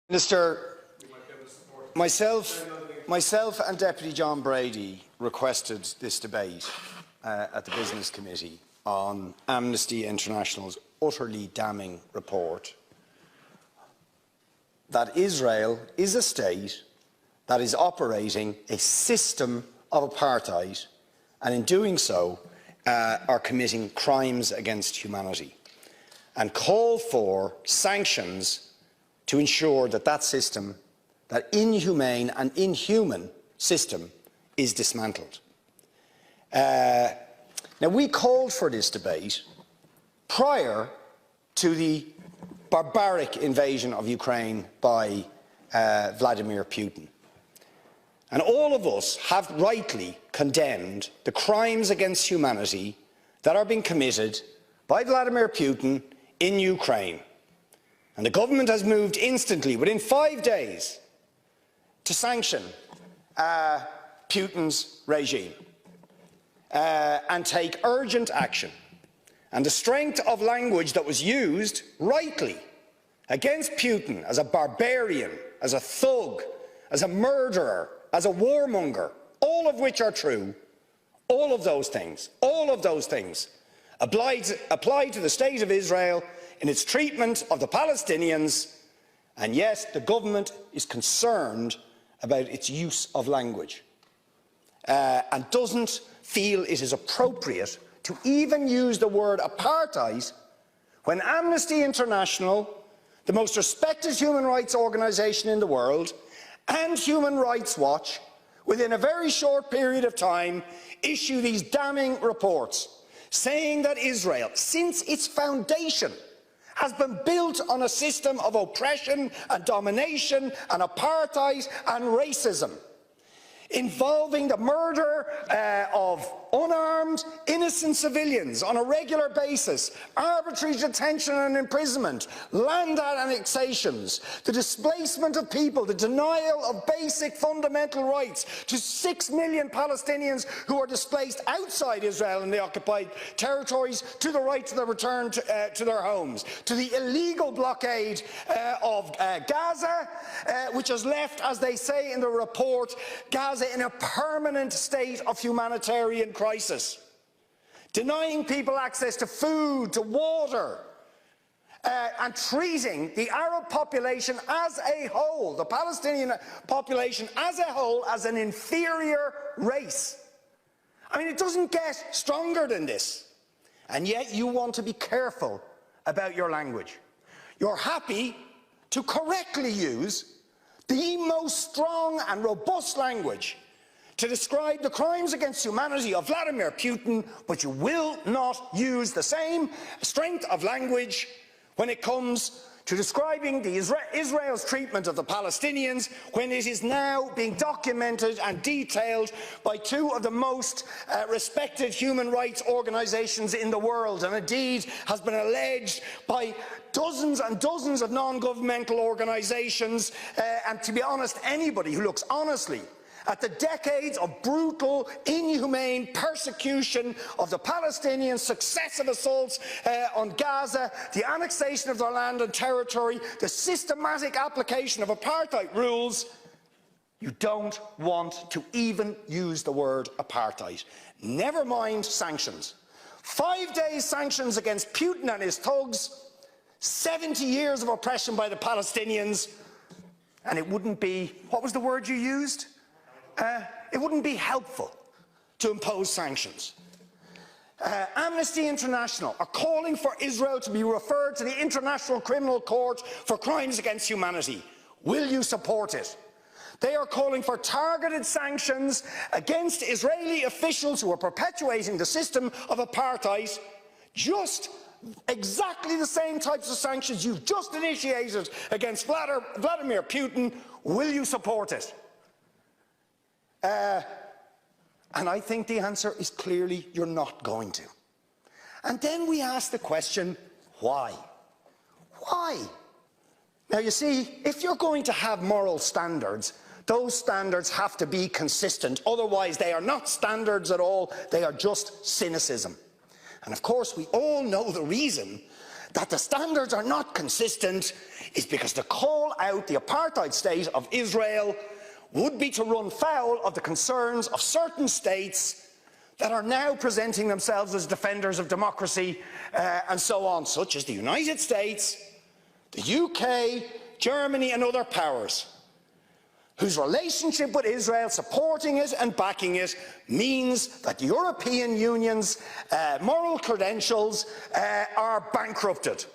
Minister, myself and Deputy John Brady requested this debate at the Business Committee on Amnesty International's utterly damning report that Israel is a state that is operating a system of apartheid and in doing so are committing crimes against humanity, and call for sanctions to ensure that that system, that inhumane and inhuman system, is dismantled. Now, we called for this debate prior to the barbaric invasion of Ukraine by Vladimir Putin. And all of us have rightly condemned the crimes against humanity that are being committed by Vladimir Putin in Ukraine. And the government has moved instantly, within 5 days, to sanction Putin's regime and take urgent action. And the strength of language that was used, rightly, against Putin as a barbarian, as a thug, as a murderer, as a warmonger, all of which are true, all of those things apply to the State of Israel in its treatment of the Palestinians, and yes, the government is concerned about its use of language and doesn't feel it is appropriate to even use the word apartheid when Amnesty International, the most respected human rights organisation in the world, and Human Rights Watch, within a very short period of time, issue these damning reports saying that Israel, since its foundation, has been built on a system of oppression and domination and apartheid and racism, involving the murder of unarmed, innocent civilians on a regular basis, arbitrary detention and imprisonment, land annexations, the displacement of people, the denial of basic fundamental rights to 6 million Palestinians who are displaced outside Israel and the occupied territories, to the right to the return to their homes, to the illegal blockade of Gaza, which has left, as they say in the report, Gaza in a permanent state of humanitarian crisis, denying people access to food, to water, and treating the Arab population as a whole, the Palestinian population as a whole, as an inferior race. I mean, it doesn't get stronger than this. And yet you want to be careful about your language. You're happy to correctly use the most strong and robust language to describe the crimes against humanity of Vladimir Putin, but you will not use the same strength of language when it comes to describing Israel's treatment of the Palestinians, when it is now being documented and detailed by two of the most respected human rights organisations in the world, and indeed has been alleged by dozens and dozens of non-governmental organisations, and to be honest, anybody who looks honestly at the decades of brutal, inhumane persecution of the Palestinians, successive assaults on Gaza, the annexation of their land and territory, the systematic application of apartheid rules, you don't want to even use the word apartheid. Never mind sanctions. 5 days sanctions against Putin and his thugs, 70 years of oppression by the Palestinians, and it wouldn't be, what was the word you used? It wouldn't be helpful to impose sanctions. Amnesty International are calling for Israel to be referred to the International Criminal Court for crimes against humanity. Will you support it? They are calling for targeted sanctions against Israeli officials who are perpetuating the system of apartheid, just exactly the same types of sanctions you've just initiated against Vladimir Putin. Will you support it? And I think the answer is clearly you're not going to. And then we ask the question, why? Why? Now, you see, if you're going to have moral standards, those standards have to be consistent. Otherwise, they are not standards at all. They are just cynicism. And of course, we all know the reason that the standards are not consistent is because to call out the apartheid state of Israel would be to run foul of the concerns of certain states that are now presenting themselves as defenders of democracy and so on, such as the United States, the UK, Germany and other powers, whose relationship with Israel, supporting it and backing it, means that the European Union's moral credentials are bankrupted.